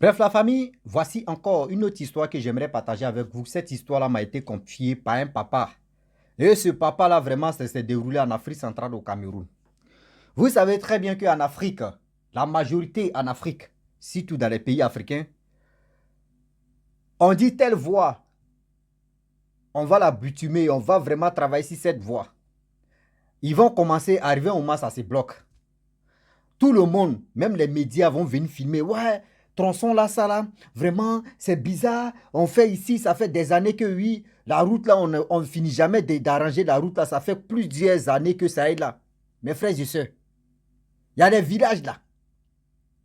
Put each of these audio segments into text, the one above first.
Bref, la famille, voici encore une autre histoire que j'aimerais partager avec vous. Cette histoire-là m'a été confiée par un papa. Et ce papa-là, vraiment, ça s'est déroulé en Afrique centrale au Cameroun. Vous savez très bien qu'en Afrique, la majorité en Afrique, surtout dans les pays africains, on dit telle voie, on va la bitumer, on va vraiment travailler sur cette voie. Ils vont commencer à arriver au moment ça se bloque. Tout le monde, même les médias vont venir filmer. Ouais, tronçon là, ça là, vraiment, c'est bizarre. On fait ici, ça fait des années que oui, la route là, on ne finit jamais d'arranger la route là. Ça fait plusieurs années que ça est là. Mes frères et sœurs, il y a des villages là.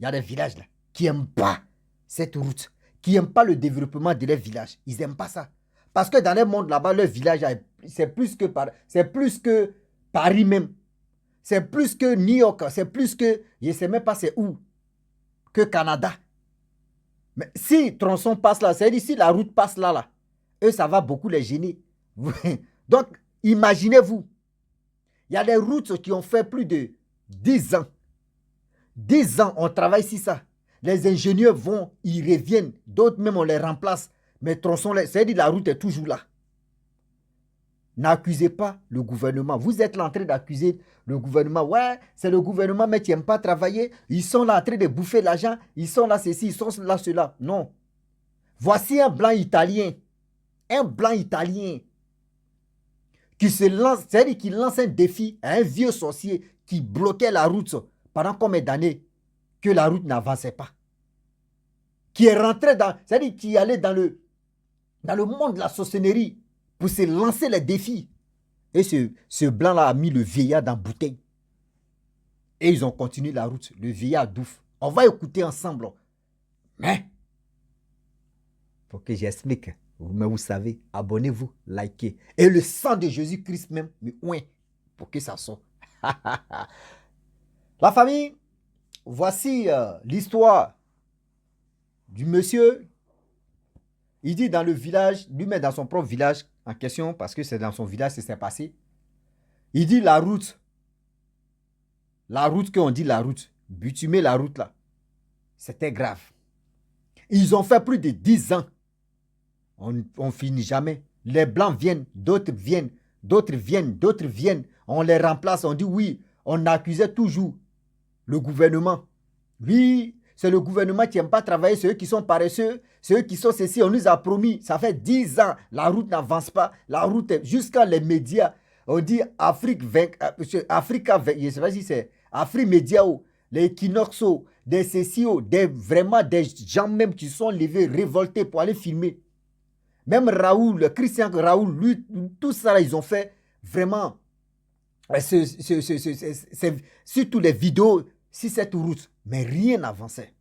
Il y a des villages là qui n'aiment pas cette route, qui n'aiment pas le développement de leurs villages. Ils n'aiment pas ça. Parce que dans le monde là-bas, leur village, c'est plus que Paris même. C'est plus que New York, c'est plus que, je ne sais même pas c'est où, que Canada. Mais si tronçon passe là, c'est ici la route passe là, là. Eux, ça va beaucoup les gêner. Donc, imaginez-vous, il y a des routes qui ont fait plus de 10 ans. 10 ans, on travaille sur ça. Les ingénieurs vont, ils reviennent. D'autres même, on les remplace. Mais tronçon, c'est-à-dire la route est toujours là. N'accusez pas le gouvernement. Vous êtes là en train d'accuser le gouvernement. Ouais, c'est le gouvernement, mais tu n'aimes pas travailler. Ils sont là en train de bouffer l'argent. Ils sont là ceci, ils sont là cela. Non. Voici un blanc italien. Un blanc italien qui se lance, c'est-à-dire qui lance un défi à un vieux sorcier qui bloquait la route pendant combien d'années que la route n'avançait pas. Qui est rentré dans, c'est-à-dire qui allait dans le monde de la sorcellerie pour se lancer les défis. Et ce blanc-là a mis le vieillard dans la bouteille. Et ils ont continué la route. Le vieillard douffe. On va écouter ensemble. Mais, pour que j'explique, mais vous savez, abonnez-vous, likez. Et le sang de Jésus-Christ même, mais ouais, pour que ça sorte. La famille, voici l'histoire du monsieur. Il dit dans le village, lui-même dans son propre village en question, parce que c'est dans son village que c'est passé. Il dit la route qu'on dit la route, bitumer la route là, c'était grave. Ils ont fait plus de 10 ans. On finit jamais. Les blancs viennent, d'autres viennent, d'autres viennent, d'autres viennent. On les remplace, on dit oui. On accusait toujours le gouvernement. Oui, c'est le gouvernement qui n'aime pas travailler, ceux qui sont paresseux, ceux qui sont ceci, on nous a promis. Ça fait 10 ans, la route n'avance pas. La route, jusqu'à les médias, on dit Afrique, Africa, je ne sais pas si c'est Afrique Média, les Equinoxo, des CCO, vraiment des gens même qui sont levés, révoltés pour aller filmer. Même Raoul, Christian Raoul, lui, tout ça, ils ont fait vraiment, surtout les vidéos, sur cette route, mais rien n'avançait.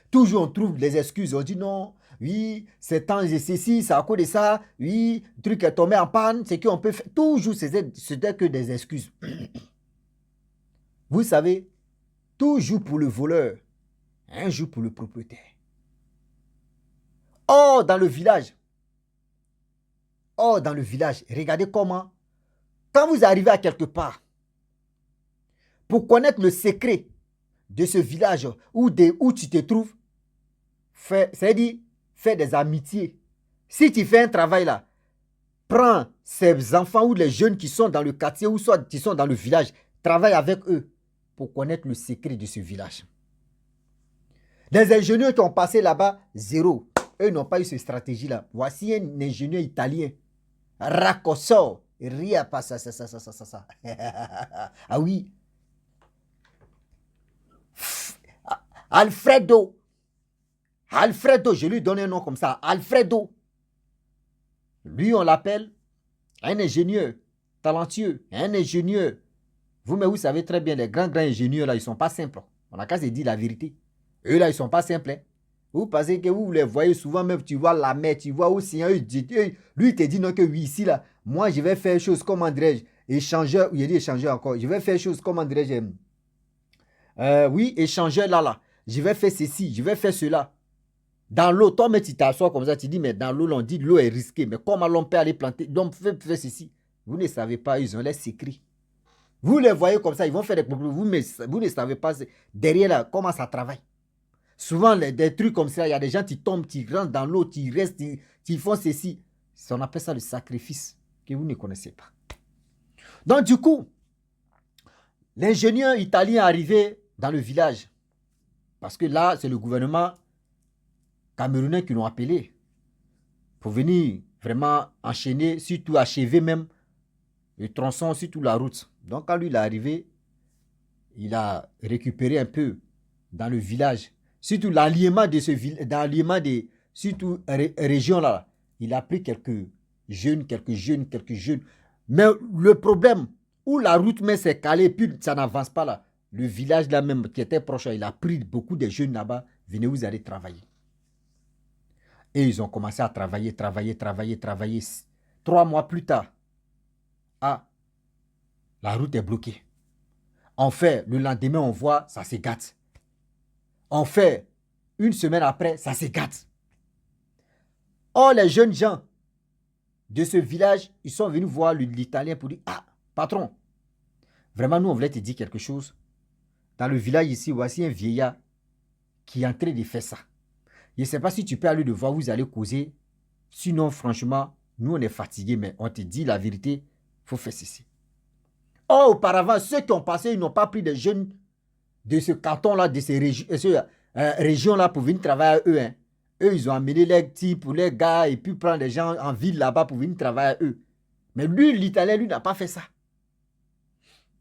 Toujours on trouve des excuses, on dit non, oui, c'est temps de ceci, c'est à cause de ça, oui, le truc est tombé en panne, c'est qu'on peut faire. Toujours, c'était que des excuses. Vous savez, toujours pour le voleur, un jour pour le propriétaire. Dans le village, regardez comment, quand vous arrivez à quelque part, pour connaître le secret de ce village où tu te trouves, c'est-à-dire, fais des amitiés. Si tu fais un travail là, prends ces enfants ou les jeunes qui sont dans le quartier ou soit qui sont dans le village, travaille avec eux pour connaître le secret de ce village. Les ingénieurs qui ont passé là-bas, zéro. Eux n'ont pas eu cette stratégie-là. Voici un ingénieur italien. Raccosso. Rien pas ça. Ah oui. Alfredo. Je lui donne un nom comme ça. Alfredo. Lui, on l'appelle un ingénieur talentueux. Un ingénieur. Vous savez très bien, les grands ingénieurs, là, ils ne sont pas simples. On a qu'à se dire la vérité. Eux, là, ils ne sont pas simples. Hein. Vous pensez que vous les voyez souvent, même tu vois la mer, tu vois aussi, lui, il te dit non, que oui, ici, là, moi, je vais faire chose, comment dirais-je, échangeur, il dit échangeur encore, je vais faire chose, comment dirais-je, oui, échangeur là, je vais faire ceci, je vais faire cela. Dans l'eau, toi, mais tu t'assois comme ça, tu dis, mais dans l'eau, on dit l'eau est risquée, mais comment l'on peut aller planter, donc fais ceci. Vous ne savez pas, ils ont les secrets. Vous les voyez comme ça, ils vont faire des problèmes, vous ne savez pas derrière là, comment ça travaille. Souvent, des trucs comme ça, il y a des gens qui tombent, qui rentrent dans l'eau, qui restent, qui font ceci. On appelle ça le sacrifice que vous ne connaissez pas. Donc, du coup, l'ingénieur italien est arrivé dans le village. Parce que là, c'est le gouvernement camerounais qui l'ont appelé pour venir vraiment enchaîner, surtout achever même le tronçon, surtout la route. Donc, quand lui il est arrivé, il a récupéré un peu dans le village, surtout l'alliement de ce village, dans l'alliement des surtout régions là, il a pris quelques jeunes. Mais le problème, où la route mais s'est calée, puis ça n'avance pas là. Le village là même qui était proche, il a pris beaucoup de jeunes là-bas, venez vous allez travailler. Et ils ont commencé à travailler. 3 mois plus tard, la route est bloquée. En fait, le lendemain, on voit, ça se gâte. En fait, une semaine après, ça se gâte. Or, les jeunes gens de ce village, ils sont venus voir l'Italien pour dire, ah, patron, vraiment, nous, on voulait te dire quelque chose. Dans le village ici, voici un vieillard qui est en train de faire ça. Je ne sais pas si tu peux aller le voir, vous allez causer. Sinon, franchement, nous, on est fatigués, mais on te dit la vérité, il faut faire ceci. Or, auparavant, ceux qui ont passé, ils n'ont pas pris des jeunes de ce canton-là, de ces régions-là pour venir travailler à eux. Hein. Eux, ils ont amené les types, les gars, et puis prendre des gens en ville là-bas pour venir travailler à eux. Mais lui, l'Italien, lui, n'a pas fait ça.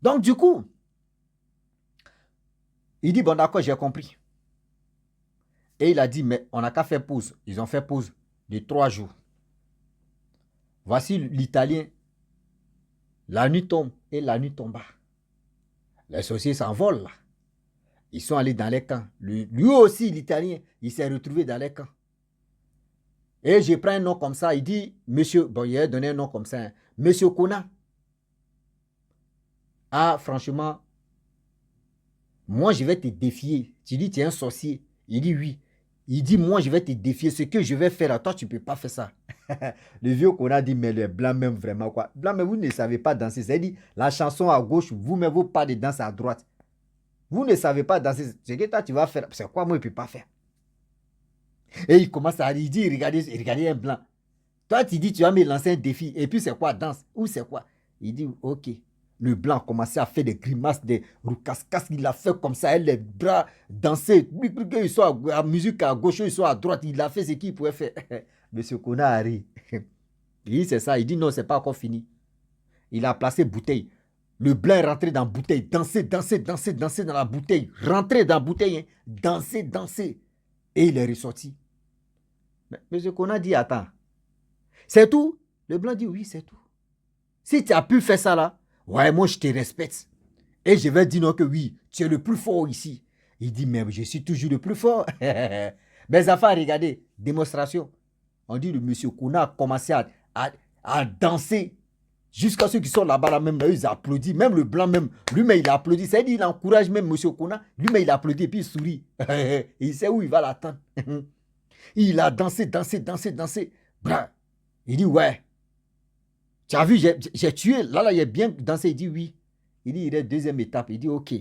Donc, du coup, il dit, bon, d'accord, j'ai compris. Et il a dit, mais on n'a qu'à faire pause. Ils ont fait pause de 3 jours. Voici l'Italien. La nuit tombe et la nuit tomba. Les sorciers s'envolent là. Ils sont allés dans les camps. Lui aussi, l'Italien, il s'est retrouvé dans les camps. Et je prends un nom comme ça. Il dit, monsieur, bon, il a donné un nom comme ça. Hein, monsieur Kona. Ah, franchement, moi, je vais te défier. Tu dis, tu es un sorcier. Il dit, oui. Il dit, moi, je vais te défier. Ce que je vais faire à toi, tu ne peux pas faire ça. Le vieux Kona dit, mais les blancs même vraiment quoi. Blancs, mais vous ne savez pas danser. C'est-à-dire, la chanson à gauche, vous, mais vous pas de danse à droite. Vous ne savez pas danser. Ce que toi, tu vas faire, c'est quoi, moi, je ne peux pas faire. Et il commence à dire, regardez un blanc. Toi, tu dis, tu vas me lancer un défi. Et puis, c'est quoi, danse? Ou c'est quoi? Il dit, ok. Le blanc a commencé à faire des grimaces, des roucascas. Il a fait comme ça, les bras danser. Ils sont à musique à gauche, ils sont à droite. Il a fait ce qu'il pouvait faire. Monsieur Kona a ri. Il dit, c'est ça. Il dit, non, c'est pas encore fini. Il a placé bouteille. Le blanc est rentré dans la bouteille. Danser dans la bouteille. Rentrer dans la bouteille. Hein. Danser. Et il est ressorti. Mais monsieur Kona dit, attends. C'est tout? Le blanc dit, oui, c'est tout. Si tu as pu faire ça là, ouais, moi je te respecte. Et je vais dire non que oui, tu es le plus fort ici. Il dit, mais je suis toujours le plus fort. Mes enfants, regardez, démonstration. On dit, le monsieur Kona a commencé à danser. Jusqu'à ceux qui sont là-bas, là, même là, ils applaudissent. Même le blanc, même, lui-même, il applaudit. C'est-à-dire, il encourage même monsieur Kona. Lui-même, il applaudit et puis il sourit. Il sait où il va l'attendre. Il a dansé. Blah. Il dit, ouais. Tu as vu, j'ai tué. Là, il est bien dansé. Il dit, oui. Il dit, il est deuxième étape. Il dit, ok.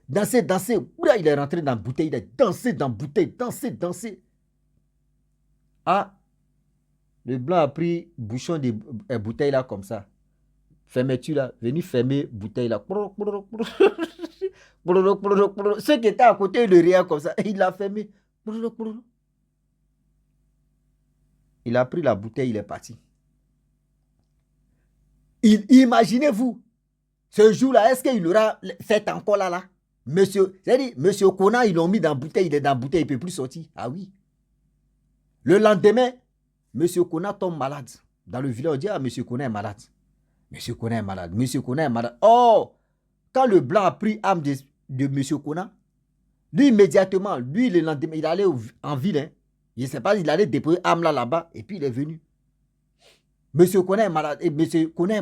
Danser. Là, il est rentré dans la bouteille. Il a dansé dans la bouteille. Danser. Ah, le blanc a pris bouchon de bouteille là comme ça. Fermeture là. Venu fermer bouteille là. Ceux qui étaient à côté, le riaient comme ça. Il l'a fermé. Il a pris la bouteille, il est parti. Imaginez-vous, ce jour-là, est-ce qu'il aura fait encore là? Monsieur, c'est-à-dire, monsieur Kona, ils l'ont mis dans la bouteille, il est dans la bouteille, il ne peut plus sortir. Ah oui. Le lendemain, monsieur Kona tombe malade. Dans le village, on dit, ah, monsieur Kona est malade. Monsieur Kona est malade. Oh, quand le blanc a pris âme de monsieur Kona, lui, immédiatement, lui, le lendemain, il allait en ville. Hein. Je ne sais pas, il allait déposer âme là-bas, et puis il est venu. Monsieur Kona est malade. Et monsieur Kona est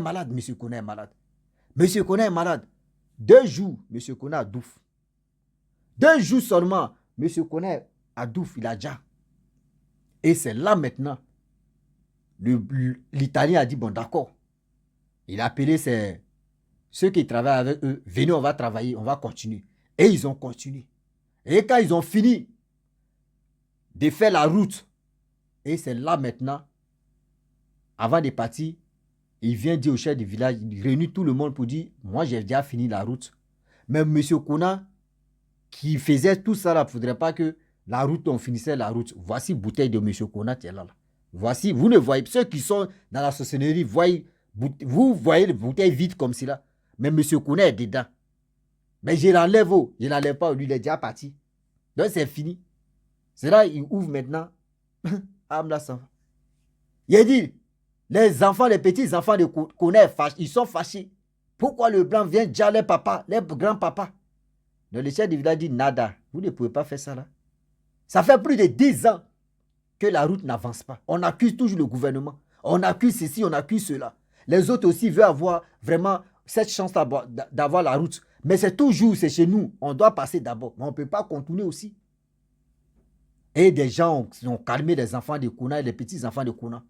malade. 2 jours, monsieur Kona a douf. 2 jours seulement, monsieur Kona a douf, il a déjà. Et c'est là maintenant, l'Italien a dit, bon d'accord. Il a appelé ceux qui travaillent avec eux, venez, on va travailler, on va continuer. Et ils ont continué. Et quand ils ont fini, de faire la route. Et c'est là maintenant, avant de partir, il vient dire au chef du village, il réunit tout le monde pour dire, moi j'ai déjà fini la route. Mais M. Kouna, qui faisait tout ça, il ne faudrait pas que la route, on finissait la route. Voici bouteille de M. Kouna, tu es là. Voici, vous ne voyez, ceux qui sont dans la sorcellerie, vous voyez les bouteilles vides comme cela. Mais M. Kouna est dedans. Mais je l'enlève, je ne l'enlève pas, lui il est déjà parti. Donc c'est fini. C'est là il ouvre maintenant. Il a dit, les enfants, les petits enfants de Kouna, ils sont fâchés. Pourquoi le blanc vient déjà les papas, les grands-papas? Le chef du village dit, nada, vous ne pouvez pas faire ça là. Ça fait plus de 10 ans que la route n'avance pas. On accuse toujours le gouvernement. On accuse ceci, on accuse cela. Les autres aussi veulent avoir vraiment cette chance d'avoir la route. Mais c'est toujours, c'est chez nous. On doit passer d'abord. Mais on ne peut pas contourner aussi. Et des gens ont calmé les enfants de Kouna et les petits enfants de Kouna.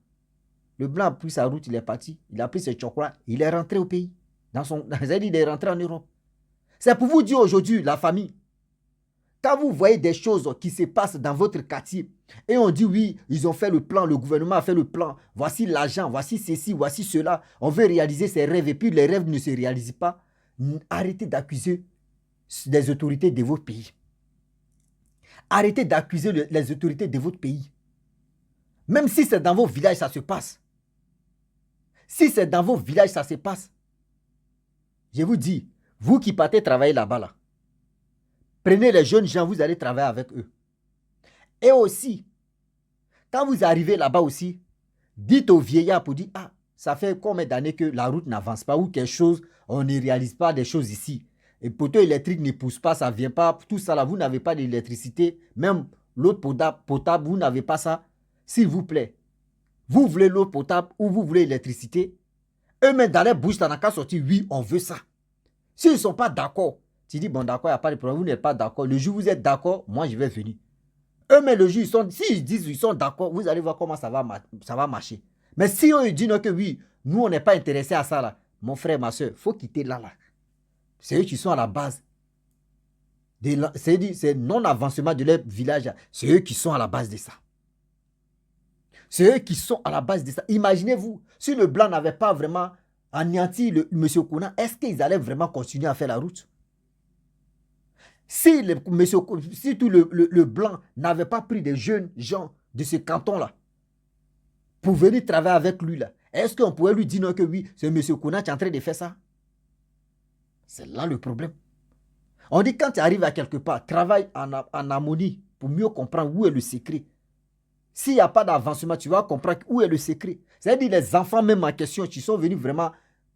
Le blanc a pris sa route, il est parti. Il a pris ses chocolats, il est rentré au pays. Il est rentré en Europe. C'est pour vous dire aujourd'hui, la famille, quand vous voyez des choses qui se passent dans votre quartier, et on dit oui, ils ont fait le plan, le gouvernement a fait le plan, voici l'argent, voici ceci, voici cela, on veut réaliser ses rêves, et puis les rêves ne se réalisent pas, arrêtez d'accuser les autorités de votre pays. Arrêtez d'accuser les autorités de votre pays. Même si c'est dans vos villages, ça se passe. Si c'est dans vos villages, ça se passe. Je vous dis, vous qui partez travailler là-bas, là, prenez les jeunes gens, vous allez travailler avec eux. Et aussi, quand vous arrivez là-bas aussi, dites aux vieillards pour dire, ah, ça fait combien d'années que la route n'avance pas ou quelque chose, on ne réalise pas des choses ici. Et poteau électrique ne pousse pas, ça ne vient pas, tout ça là, vous n'avez pas d'électricité, même l'eau potable, vous n'avez pas ça. S'il vous plaît, vous voulez l'eau potable ou vous voulez l'électricité, eux-mêmes dans leur bouche, t'en as qu'à sortir, oui, on veut ça. S'ils ne sont pas d'accord, tu dis, bon d'accord, il n'y a pas de problème, vous n'êtes pas d'accord. Le jour où vous êtes d'accord, moi je vais venir. Eux-mêmes le jour, s'ils disent qu'ils sont d'accord, vous allez voir comment ça va marcher. Mais si eux ils disent non, que oui, nous on n'est pas intéressés à ça là, mon frère, ma soeur, il faut quitter là. C'est eux qui sont à la base. C'est non-avancement de leur village. C'est eux qui sont à la base de ça. C'est eux qui sont à la base de ça. Imaginez-vous, si le blanc n'avait pas vraiment anéanti M. Kouna, est-ce qu'ils allaient vraiment continuer à faire la route? Si tout le blanc n'avait pas pris des jeunes gens de ce canton-là pour venir travailler avec lui, là, est-ce qu'on pourrait lui dire non que oui, c'est M. Kouna qui est en train de faire ça? C'est là le problème. On dit quand tu arrives à quelque part, travaille en harmonie pour mieux comprendre où est le secret. S'il n'y a pas d'avancement, tu vas comprendre où est le secret. C'est-à-dire les enfants même en question qui sont venus vraiment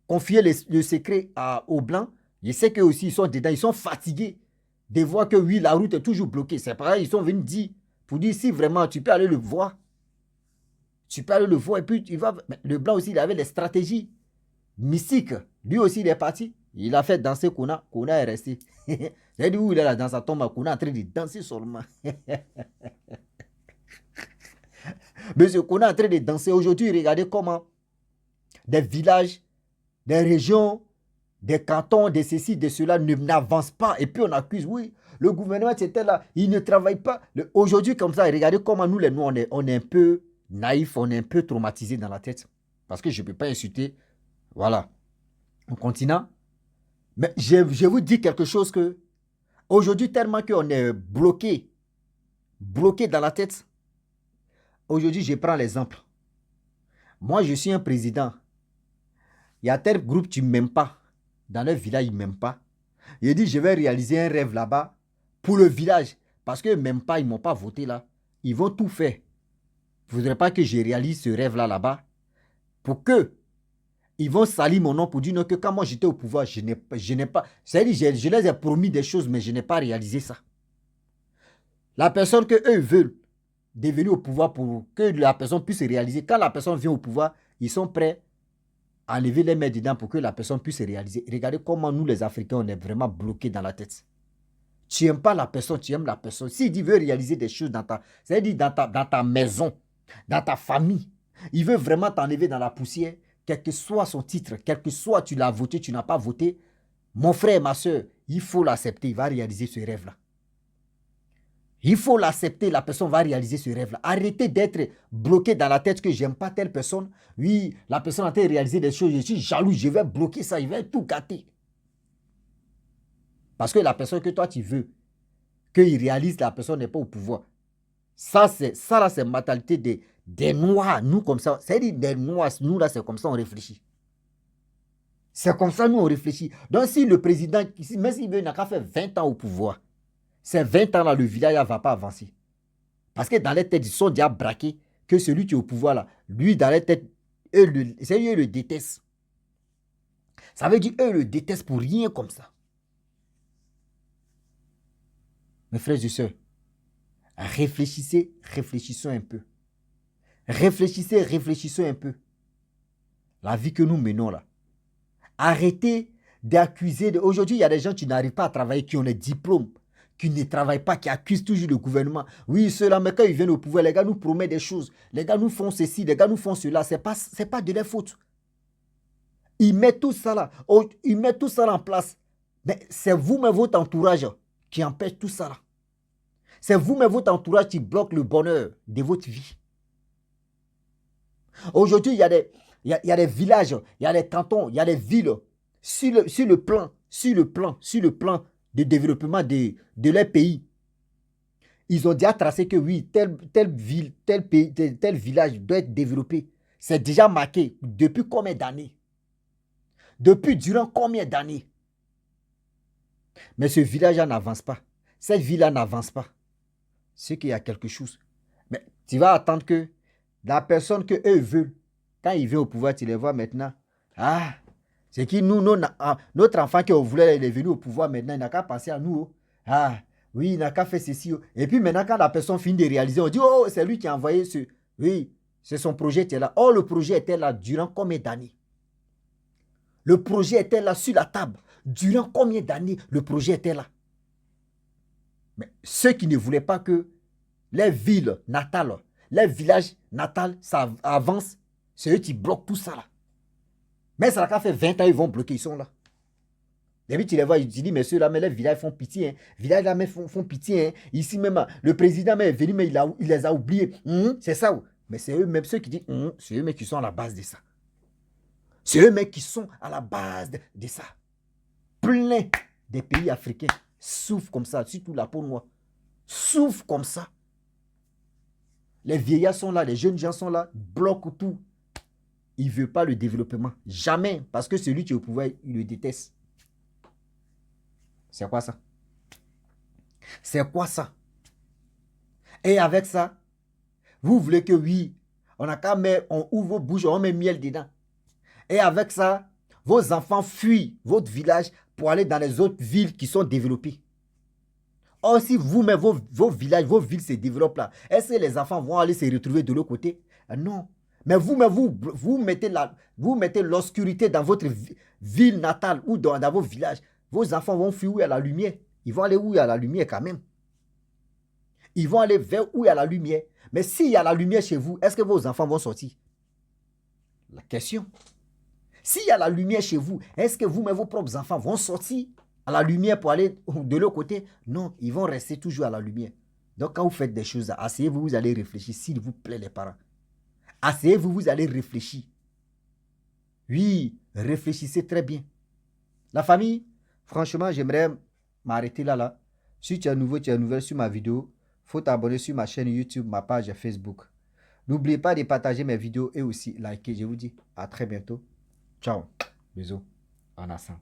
confier le secret aux Blancs. Je sais qu'eux aussi ils sont dedans, ils sont fatigués de voir que oui, la route est toujours bloquée. C'est pareil, ils sont venus dire, pour dire si vraiment tu peux aller le voir. Tu peux aller le voir et puis tu vas... Mais le Blanc aussi, il avait des stratégies mystiques. Lui aussi, il est parti. Il a fait danser Kouna. Kouna est resté. J'ai dit où il est là dans sa tombe. Kouna est en train de danser seulement. Monsieur Kouna est en train de danser. Aujourd'hui, regardez comment des villages, des régions, des cantons, de ceci, de cela n'avancent pas. Et puis on accuse, oui, le gouvernement était là, il ne travaille pas. Aujourd'hui, comme ça, regardez comment nous, les Noirs, on est un peu naïfs, on est un peu traumatisés dans la tête. Parce que je ne peux pas insulter. Voilà. On continue. Mais je vous dis quelque chose que aujourd'hui, tellement qu'on est bloqué dans la tête. Aujourd'hui, je prends l'exemple. Moi, je suis un président. Il y a tel groupe qui ne m'aime pas. Dans leur village, ils ne m'aiment pas. Il dit, je vais réaliser un rêve là-bas pour le village. Parce qu'ils ne m'aiment pas, ils ne m'ont pas voté là. Ils vont tout faire. Il ne faudrait pas que je réalise ce rêve là-bas. Pour que ils vont salir mon nom pour dire non, que quand moi j'étais au pouvoir, je n'ai pas... C'est-à-dire, je les ai promis des choses, mais je n'ai pas réalisé ça. La personne qu'eux veulent devenir au pouvoir pour que la personne puisse réaliser. Quand la personne vient au pouvoir, ils sont prêts à lever les mains dedans pour que la personne puisse réaliser. Regardez comment nous, les Africains, on est vraiment bloqués dans la tête. Tu n'aimes pas la personne, tu aimes la personne. S'il veut réaliser des choses c'est-à-dire dans ta maison, dans ta famille, il veut vraiment t'enlever dans la poussière, quel que soit son titre, quel que soit tu l'as voté, tu n'as pas voté, mon frère, ma soeur, il faut l'accepter, il va réaliser ce rêve-là. Il faut l'accepter, la personne va réaliser ce rêve-là. Arrêtez d'être bloqué dans la tête que j'aime pas telle personne. Oui, la personne a réalisé des choses, je suis jaloux, je vais bloquer ça, je vais tout gâter. Parce que la personne que toi tu veux, qu'il réalise, la personne n'est pas au pouvoir. Ça là, c'est mentalité des Noirs. Nous, comme ça, c'est-à-dire des Noirs, nous là, c'est comme ça on réfléchit. C'est comme ça nous on réfléchit. Donc si le président, même s'il n'a qu'à faire 20 ans au pouvoir, ces 20 ans là, le village ne va pas avancer. Parce que dans les têtes, ils sont déjà braqués que celui qui est au pouvoir là, lui, dans les têtes, eux le détestent. Ça veut dire eux le détestent pour rien comme ça. Mes frères et sœurs, réfléchissons un peu. Réfléchissons un peu. La vie que nous menons là. Arrêtez d'accuser. Aujourd'hui, il y a des gens qui n'arrivent pas à travailler, qui ont des diplômes, qui ne travaillent pas, qui accusent toujours le gouvernement. Oui, ceux-là, mais quand ils viennent au pouvoir, les gars nous promettent des choses. Les gars nous font ceci, les gars nous font cela. Ce n'est pas de leur faute. Ils mettent tout ça là. Ils mettent tout ça là en place. Mais c'est vous-même, votre entourage, qui empêche tout ça là. C'est vous-même, votre entourage, qui bloque le bonheur de votre vie. Aujourd'hui, il y a des villages, il y a des cantons, il y a des villes sur le plan de développement de leur pays. Ils ont déjà tracé que oui, telle ville, tel pays, tel village doit être développé. C'est déjà marqué depuis combien d'années? Durant combien d'années? Mais ce village-là n'avance pas. Cette ville-là n'avance pas. C'est qu'il y a quelque chose. Mais tu vas attendre que la personne que eux veulent, quand il vient au pouvoir, tu les vois maintenant. Ah, c'est qui nous, notre enfant qui voulait, il est venu au pouvoir maintenant, il n'a qu'à penser à nous. Ah, oui, il n'a qu'à faire ceci. Et puis maintenant, quand la personne finit de réaliser, on dit, oh, c'est lui qui a envoyé ce. Oui, c'est son projet était là. Oh, le projet était là durant combien d'années? Le projet était là sur la table. Durant combien d'années le projet était là? Mais ceux qui ne voulaient pas que les villes natales, les villages natals, ça avance, c'est eux qui bloquent tout ça là. Mais ça a fait 20 ans, ils vont bloquer, ils sont là. Et puis tu les vois, ils disent, mais ceux-là, mais les villages font pitié. Hein. Les villages là, mais font pitié. Hein. Ici même, le président mais est venu, mais il les a oubliés. C'est ça. Mais c'est eux-mêmes, ceux qui disent, c'est eux-mêmes qui sont à la base de ça. C'est eux-mêmes qui sont à la base de ça. Plein des pays africains souffrent comme ça, surtout la peau noire. Souffrent comme ça. Les vieillards sont là, les jeunes gens sont là, bloquent tout. Il ne veut pas le développement. Jamais. Parce que celui qui est au pouvoir, il le déteste. C'est quoi ça? C'est quoi ça? Et avec ça, vous voulez que oui, on a qu'à mettre, on ouvre vos bouches, on met miel dedans. Et avec ça, vos enfants fuient votre village pour aller dans les autres villes qui sont développées. Or, si vous-même, vos villages, vos villes se développent là, est-ce que les enfants vont aller se retrouver de l'autre côté? Non. Mais vous-même, vous mettez l'obscurité dans votre ville natale ou dans vos villages. Vos enfants vont fuir où il y a la lumière. Ils vont aller où il y a la lumière quand même. Ils vont aller vers où il y a la lumière. Mais s'il y a la lumière chez vous, est-ce que vos enfants vont sortir? La question. S'il y a la lumière chez vous, est-ce que vous-même, vos propres enfants vont sortir à la lumière pour aller de l'autre côté? Non, ils vont rester toujours à la lumière. Donc, quand vous faites des choses, asseyez-vous, vous allez réfléchir, s'il vous plaît, les parents. Asseyez-vous, vous allez réfléchir. Oui, réfléchissez très bien. La famille, franchement, j'aimerais m'arrêter là. Si tu es nouveau, tu es nouvelle sur ma vidéo, il faut t'abonner sur ma chaîne YouTube, ma page Facebook. N'oubliez pas de partager mes vidéos et aussi liker. Je vous dis à très bientôt. Ciao. Bisous. En assant.